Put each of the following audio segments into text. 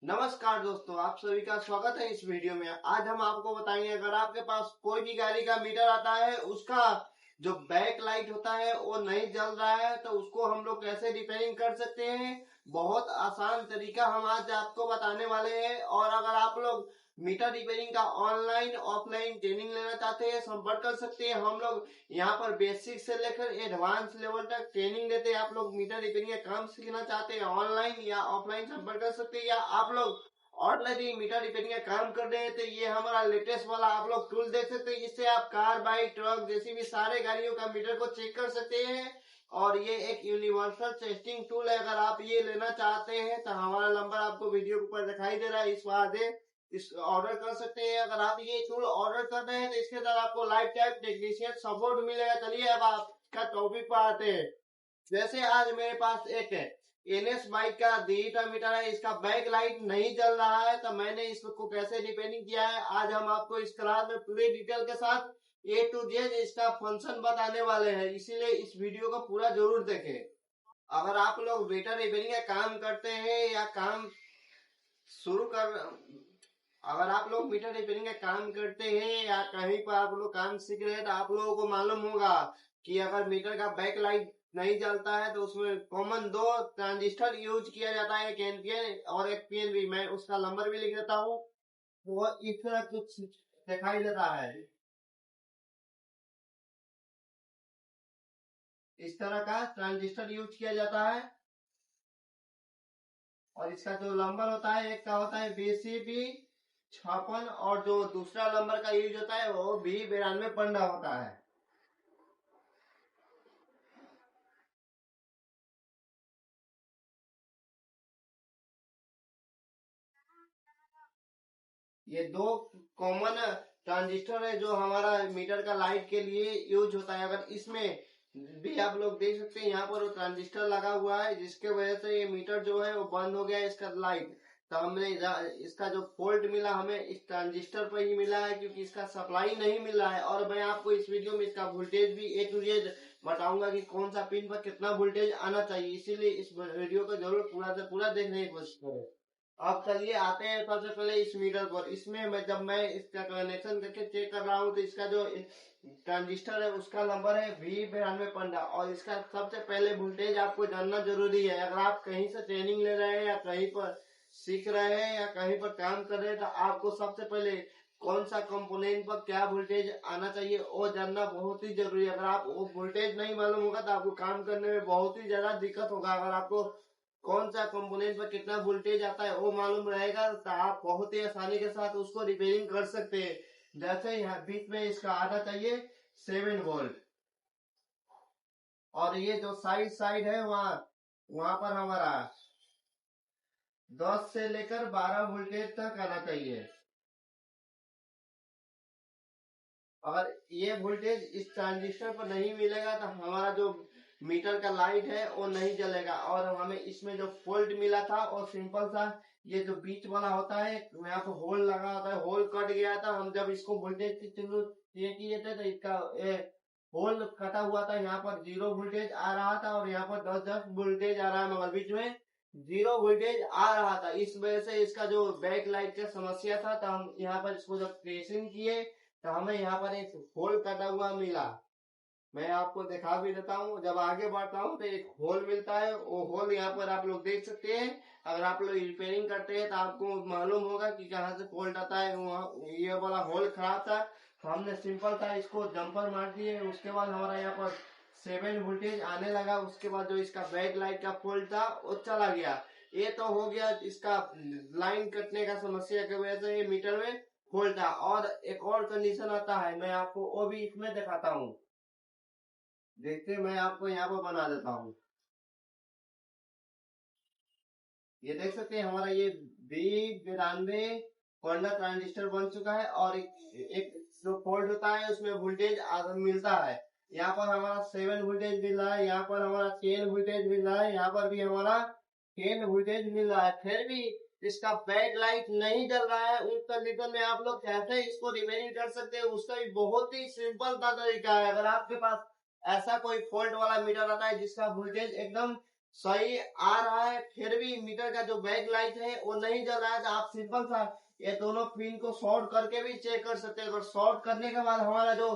नमस्कार दोस्तों, आप सभी का स्वागत है इस वीडियो में। आज हम आपको बताएंगे, अगर आपके पास कोई भी गाड़ी का मीटर आता है, उसका जो बैक लाइट होता है वो नहीं जल रहा है, तो उसको हम लोग कैसे रिपेयरिंग कर सकते हैं। बहुत आसान तरीका हम आज आपको बताने वाले हैं। और अगर आप लोग मीटर रिपेयरिंग का ऑनलाइन ऑफलाइन ट्रेनिंग लेना चाहते हैं, संपर्क कर सकते हैं। हम लोग यहाँ पर बेसिक से लेकर एडवांस लेवल तक ट्रेनिंग देते हैं। आप लोग मीटर रिपेयरिंग का काम सीखना चाहते हैं, ऑनलाइन या ऑफलाइन संपर्क कर सकते हैं। या आप लोग ऑनलाइन मीटर रिपेयरिंग का काम कर रहे हैं, तो ये हमारा लेटेस्ट वाला आप लोग टूल देख सकते हैं। इससे आप कार, बाइक, ट्रक जैसी भी सारे गाड़ियों का मीटर को चेक कर सकते हैं। और ये एक यूनिवर्सल टेस्टिंग टूल है। अगर आप ये लेना चाहते हैं तो हमारा नंबर आपको वीडियो के ऊपर दिखाई दे रहा है, इस बाद इस ऑर्डर कर सकते हैं। अगर आप ये टूल ऑर्डर कर रहे हैं तो इसके अंदर आपको लाइफ टाइम टेक्नीशियन सपोर्ट मिलेगा। चलिए अब आपका टॉपिक पर आते हैं। जैसे आज मेरे पास एक एनएस बाइक का डिजिटल मीटर है, इसका बैक लाइट नहीं जल रहा है, तो मैंने इसको कैसे रिपेयरिंग किया है आज हम आपको इस क्लास में पूरे डिटेल के साथ A to Z इसका फंक्शन बताने वाले हैं, इसीलिए इस वीडियो को पूरा जरूर देखें। अगर आप लोग मीटर रिपेयरिंग का काम करते हैं या काम शुरू कर अगर आप लोग मीटर रिपेयरिंग का काम करते हैं या कहीं पर आप लोग काम सीख रहे हैं, तो आप लोगों को मालूम होगा कि अगर मीटर का बैक लाइट नहीं जलता है तो उसमें कॉमन दो ट्रांजिस्टर यूज किया जाता है, एक एनपीएन और एक पीएनबी। मैं उसका नंबर भी लिख देता हूँ। वो इस तरह कुछ दिखाई देता है, इस तरह का ट्रांजिस्टर यूज किया जाता है। और इसका जो नंबर होता है, एक का होता है बीसीबी 56 और जो दूसरा नंबर का यूज होता है वो B9215 होता है। ये दो कॉमन ट्रांजिस्टर है जो हमारा मीटर का लाइट के लिए यूज होता है। अगर इसमें भी आप लोग देख सकते हैं, यहाँ पर वो ट्रांजिस्टर लगा हुआ है, जिसके वजह से ये मीटर जो है वो बंद हो गया है, इसका लाइट। तो हमने इसका जो फॉल्ट मिला हमें इस ट्रांजिस्टर पर ही मिला है, क्योंकि इसका सप्लाई नहीं मिल रहा है। और मैं आपको इस वीडियो में इसका वोल्टेज भी A to Z बताऊंगा कि कौन सा पिन पर कितना वोल्टेज आना चाहिए, इसीलिए इस वीडियो को जरूर पूरा से पूरा देखने की कोशिश करें। अब चलिए आते हैं सबसे पहले इस मीटर पर। इसमें जब मैं इसका कनेक्शन करके चेक कर रहा हूँ, तो इसका जो ट्रांजिस्टर है उसका नंबर है B9215 और इसका सबसे पहले वोल्टेज आपको जानना जरूरी है। अगर आप कहीं से ट्रेनिंग ले रहे हैं या कहीं पर सीख रहे हैं या कहीं पर काम कर रहे हैं, तो आपको सबसे पहले कौन सा कंपोनेंट पर क्या वोल्टेज आना चाहिए वो जानना बहुत ही जरूरी है। अगर आप वो वोल्टेज नहीं मालूम होगा तो आपको काम करने में बहुत ही ज्यादा दिक्कत होगा। अगर आपको कौन सा कंपोनेंट पर कितना वोल्टेज आता है वो मालूम रहेगा तो आप बहुत ही आसानी के साथ उसको रिपेयरिंग कर सकते हैं। जैसे यहाँ बीच में इसका आना चाहिए 7 वोल्ट, और ये जो साइड साइड है वहाँ वहां पर हमारा 10 से लेकर 12 वोल्टेज तक आना चाहिए। अगर ये वोल्टेज इस ट्रांजिस्टर पर नहीं मिलेगा तो हमारा जो मीटर का लाइट है वो नहीं जलेगा। और हमें इसमें जो फॉल्ट मिला था और सिंपल सा ये जो बीच वाला होता है, यहाँ पे होल लगा होता है, होल कट गया था। हम जब इसको वोल्टेज ये किए थे तो इसका होल कटा हुआ था, यहाँ पर 0 वोल्टेज आ रहा था और यहाँ पर 10 वोल्टेज आ रहा है, मगर बीच में 0 वोल्टेज आ रहा था। इस वजह से इसका जो बैक लाइट का समस्या था, तो हम यहाँ पर इसको जब प्रेसिंग किए तो हमें यहाँ पर एक होल कटा हुआ मिला। मैं आपको दिखा भी देता हूँ। जब आगे बढ़ता हूँ तो एक होल मिलता है, वो होल यहाँ पर आप लोग देख सकते हैं। अगर आप लोग रिपेयरिंग करते हैं तो आपको मालूम होगा कि कहाँ से फॉल्ट आता है। वहाँ ये वाला होल खराब था, तो हमने सिंपल था इसको जंपर मार दिए। उसके बाद हमारा यहाँ पर 7 वोल्टेज आने लगा। उसके बाद जो इसका बैक लाइट का फॉल्ट था वो चला गया। ये तो हो गया इसका लाइन कटने का समस्या की वजह से ये मीटर में फॉल्ट था। और एक और कंडीशन आता है, मैं आपको वो भी इसमें दिखाता हूँ। देखते मैं आपको यहाँ पर बना देता हूँ। ये देख सकते हैं हमारा ये B92 ट्रांजिस्टर बन चुका है। और एक जो फॉल्ट होता है उसमें वोल्टेज मिलता है। यहाँ पर हमारा 7 वोल्टेज मिल रहा है, यहाँ पर हमारा 10 वोल्टेज मिल रहा है, यहाँ पर भी हमारा 10 वोल्टेज मिल रहा है। फिर भी इसका बैक लाइट नहीं जल रहा है। उस कंडीशन में आप लोग कैसे इसको रिपेयरिंग कर सकते हैं, उसका भी बहुत ही सिंपल सा तरीका है। अगर आपके पास ऐसा कोई फॉल्ट वाला मीटर आता है जिसका वोल्टेज एकदम सही आ रहा है, फिर भी मीटर का जो बैक लाइट है वो नहीं जल रहा है, तो आप सिंपल सा ये दोनों पिन को शॉर्ट करके भी चेक कर सकते हैं। अगर शॉर्ट करने के बाद हमारा जो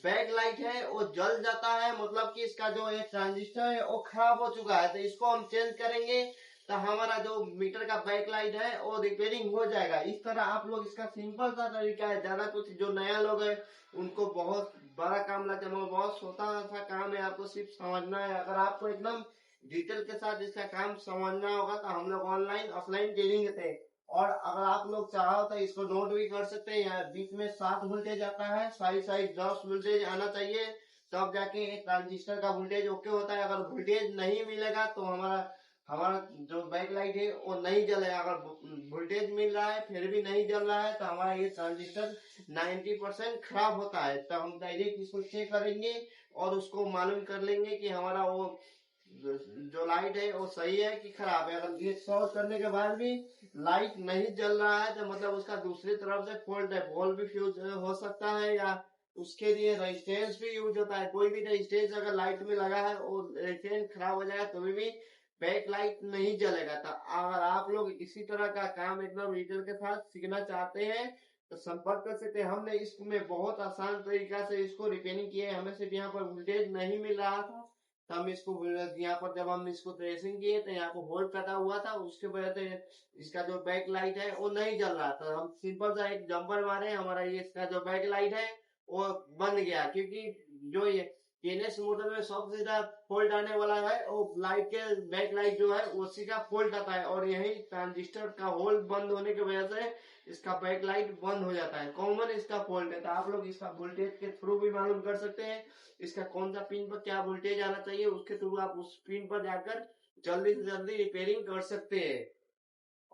बैक लाइट है वो जल जाता है, मतलब कि इसका जो ये ट्रांजिस्टर है वो खराब हो चुका है, तो इसको हम चेंज करेंगे तो हमारा जो मीटर का बैक लाइट है वो रिपेयरिंग हो जाएगा। इस तरह आप लोग, इसका सिंपल सा तरीका है, ज्यादा कुछ जो नया लोग है उनको बहुत बड़ा काम लगता है, मगर बहुत छोटा सा काम है, आपको सिर्फ समझना है। अगर आपको एकदम डिटेल के साथ इसका काम समझना होगा तो हम लोग ऑनलाइन ऑफलाइन ट्रेनिंग देते हैं। और अगर आप लोग चाहो तो इसको नोट भी कर सकते हैं। यहाँ बीच में 7 वोल्टेज आता है, साइड साइड 10 वोल्टेज आना चाहिए, तब जाके ट्रांजिस्टर का वोल्टेज ओके होता है। अगर वोल्टेज नहीं मिलेगा तो हमारा हमारा जो बैक लाइट है वो नहीं जलेगा। अगर वोल्टेज मिल रहा है फिर भी नहीं जल रहा है तो हमारा ये ट्रांजिस्टर 90% खराब होता है। तो हम डायरेक्ट इसको चेक करेंगे और उसको मालूम कर लेंगे कि हमारा वो जो लाइट है वो सही है कि खराब है। अगर गेट शॉर्ट करने के बाद भी लाइट नहीं जल रहा है तो मतलब उसका दूसरी तरफ से फॉल्ट है, वोल्ट भी फ्यूज हो सकता है, या उसके लिए रेजिस्टेंस भी यूज होता है। कोई भी रेजिस्टेंस अगर लाइट में लगा है वो रेजिस्टेंस खराब हो जाए तो भी बैक लाइट नहीं जलेगा। तो अगर आप लोग इसी तरह का काम एकदम डिटेल के साथ सीखना चाहते हैं तो संपर्क कर सकते हैं। हमने इसमें बहुत आसान तरीका से इसको रिपेयरिंग किया है। हमें सिर्फ यहाँ पर वोल्टेज नहीं मिल रहा था तो हम इसको यहाँ पर जब हम इसको ट्रेसिंग किए तो यहाँ पर होल्ड कटा हुआ था, उसके वजह से इसका जो बैक लाइट है वो नहीं जल रहा था। हम सिंपल सा एक जंपर मारे, हमारा ये इसका जो बैक लाइट है वो बन गया। क्योंकि जो ये टीएनएस मोटर में सबसे ज्यादा फॉल्ट आने वाला है वो लाइट के बैक लाइट जो है उसी का फॉल्ट आता है, और यही ट्रांजिस्टर का होल बंद होने की वजह से इसका बैक लाइट बंद हो जाता है। कॉमन इसका फॉल्ट है। तो आप लोग इसका वोल्टेज के थ्रू भी मालूम कर सकते हैं, इसका कौन सा पिन पर क्या वोल्टेज आना चाहिए, उसके थ्रू आप उस पिन पर जाकर जल्दी से जल्दी रिपेयरिंग कर सकते हैं।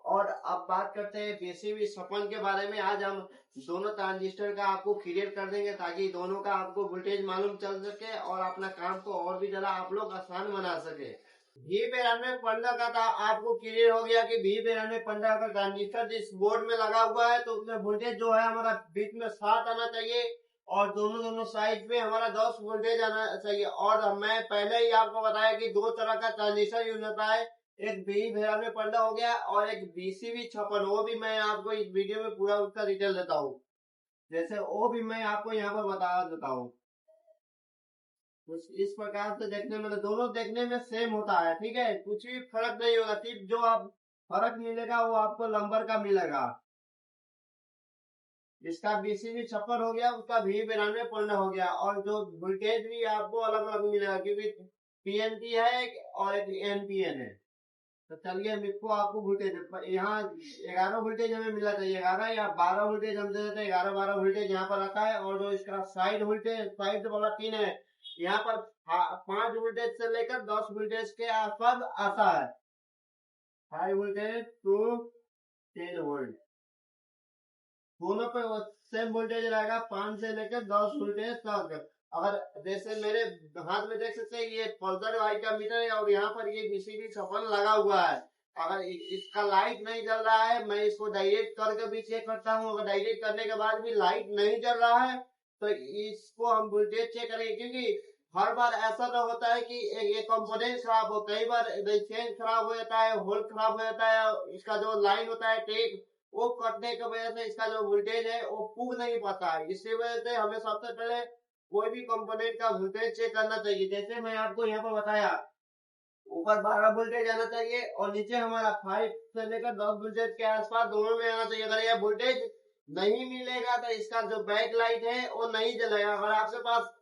और अब बात करते हैं पीसीबी छप्पन के बारे में। आज हम दोनों ट्रांजिस्टर का आपको क्लियर कर देंगे ताकि दोनों का आपको वोल्टेज मालूम चल सके और अपना काम को और भी ज्यादा आप लोग आसान बना सके। V9215 का था, आपको क्लियर हो गया कि V9215 का ट्रांजिस्टर जिस बोर्ड में लगा हुआ है तो उसमें वोल्टेज जो है हमारा बीच में 7 आना चाहिए और दोनों दोनों साइड पे हमारा 10 वोल्टेज आना चाहिए। और मैं पहले ही आपको बताया कि दो तरह का ट्रांजिस्टर यूज होता है, एक V9215 हो गया और एक BCB 56, वो भी मैं आपको इस वीडियो में पूरा उसका डिटेल देता हूँ। जैसे वो भी मैं आपको यहाँ पर बता देता हूँ। कुछ इस प्रकार से देखने में, दोनों देखने में सेम होता है, ठीक है, कुछ भी फर्क नहीं होगा। सिर्फ जो आप फर्क मिलेगा वो आपको नंबर का मिलेगा। इसका BCB 56 हो गया, उसका V9215 हो गया, और जो वोल्टेज भी आपको अलग अलग मिलेगा क्योंकि PNP है और एक NPN है। तो चलिए हम इसको आपको वोल्टेज यहाँ 11 वोल्टेज हमें मिला था, 11 या 12 वोल्टेज हम दे देते हैं। 11-12 वोल्टेज यहाँ पर आता है, और जो इसका साइड वोल्टेज साइड वाला पिन है यहाँ पर 5 वोल्टेज से लेकर 10 वोल्टेज के आसपास आता है। 5 वोल्टेज टू 10 वोल्ट दोनों पे सेम वोल्टेज रहेगा, 5 से लेकर 10 वोल्टेज तक। अगर जैसे मेरे हाथ में देख सकते हैं ये पल्सर वाई का मीटर है और यहाँ पर ये BCB 56 लगा हुआ है। अगर इसका लाइट नहीं जल रहा है, मैं इसको डायरेक्ट करके भी चेक करता हूँ। अगर डायरेक्ट करने के बाद भी लाइट नहीं जल रहा है तो इसको हम वोल्टेज चेक करेंगे, क्योंकि हर बार ऐसा तो होता है कि ये कंपोनेंट खराब हो, कई बार रेजिस्टेंस खराब हो जाता है, होल्ड खराब हो जाता है, इसका जो लाइन होता है टेक वो कटने की वजह से इसका जो वोल्टेज है वो पुग नहीं पाता है। इसी वजह से हमें सबसे पहले कोई भी कंपोनेंट का वोल्टेज चेक करना चाहिए। जैसे मैं आपको यहाँ पर बताया, ऊपर 12 वोल्टेज आना चाहिए और नीचे हमारा 5 से लेकर 10 वोल्टेज के आसपास दोनों में आना चाहिए। अगर यह वोल्टेज नहीं मिलेगा तो इसका जो बैक लाइट है वो नहीं जलेगा। अगर आपके पास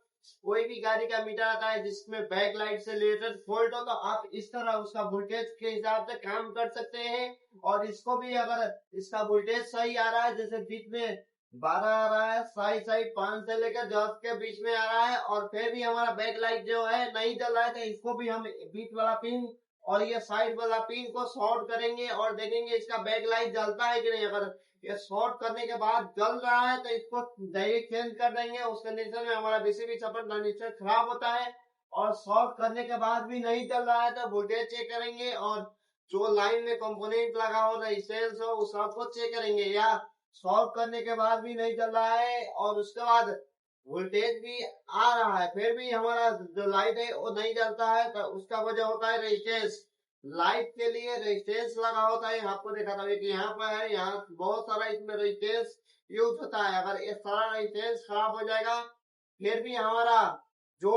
कोई भी गाड़ी का मीटर आता है जिसमें बैक लाइट से रिलेटेड फॉल्ट हो तो आप इस तरह उसका वोल्टेज के हिसाब से काम कर सकते हैं। और इसको भी अगर इसका वोल्टेज सही आ रहा है, जैसे बीच में 12 आ रहा है, साइड साइड 5 से लेकर 10 के बीच में आ रहा है, और फिर भी हमारा बैक लाइट जो है नहीं जल रहा है, तो इसको भी हम बीच वाला पिन और ये साइड वाला पिन को शॉर्ट करेंगे और देखेंगे इसका बैक लाइट जलता है कि नहीं। अगर ये शॉर्ट करने के बाद जल रहा है तो इसको डायरेक्ट चेंज कर देंगे। उस कंडीशन में हमारा BCB 56 ट्रांजिस्टर खराब होता है। और शॉर्ट करने के बाद भी नहीं चल रहा है तो वोल्टेज चेक करेंगे, और जो लाइन में कंपोनेंट लगा हो, रेजिस्टेंस हो, उस सबको चेक करेंगे। या शॉर्ट करने के बाद भी नहीं चल रहा है और उसके बाद वोल्टेज भी आ रहा है फिर भी हमारा जो लाइट है वो नहीं जलता है, तो उसका वजह होता है रेजिस्टेंस। लाइट के लिए रेजिस्टेंस लगा होता है। आपको देखा था कि यहाँ पर है, यहाँ बहुत सारा इसमें रेजिस्टेंस यूज होता है। अगर ये सारा रेजिस्टेंस खराब हो जाएगा फिर भी हमारा जो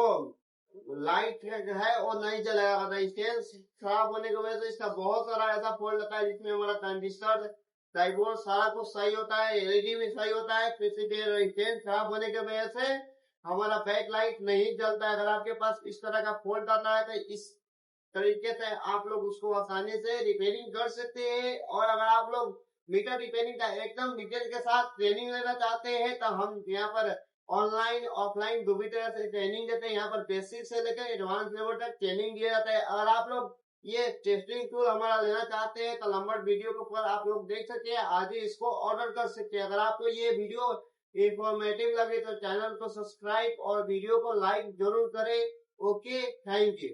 लाइट है वो नहीं जलेगा। रेजिस्टेंस खराब होने की वजह से इसका बहुत सारा ऐसा फॉल्ट होता है जिसमें हमारा ट्रांजिस्टर डायोड सारा कुछ सही होता है, एलईडी भी सही होता है, फिर से रेजिस्टेंस खराब होने की वजह से हमारा बैक लाइट नहीं जलता है। अगर आपके पास इस तरह का फॉल्ट आता है तो इस तरीके से आप लोग उसको आसानी से रिपेयरिंग कर सकते हैं। और अगर आप लोग मीटर रिपेयरिंग का एकदम डिटेल के साथ ट्रेनिंग लेना चाहते हैं तो हम यहाँ पर ऑनलाइन ऑफलाइन दोनों तरह से ट्रेनिंग देते हैं। यहाँ पर बेसिक से लेकर एडवांस लेवल तक ट्रेनिंग दिया जाता है। अगर आप लोग ये टेस्टिंग टूल हमारा लेना चाहते हैं तो नंबर वीडियो के ऊपर आप लोग देख सकते हैं, आज ही इसको ऑर्डर कर सकते हैं। अगर आपको ये वीडियो इंफॉर्मेटिव लगे तो चैनल को सब्सक्राइब और वीडियो को लाइक जरूर करें। Okay, thank you.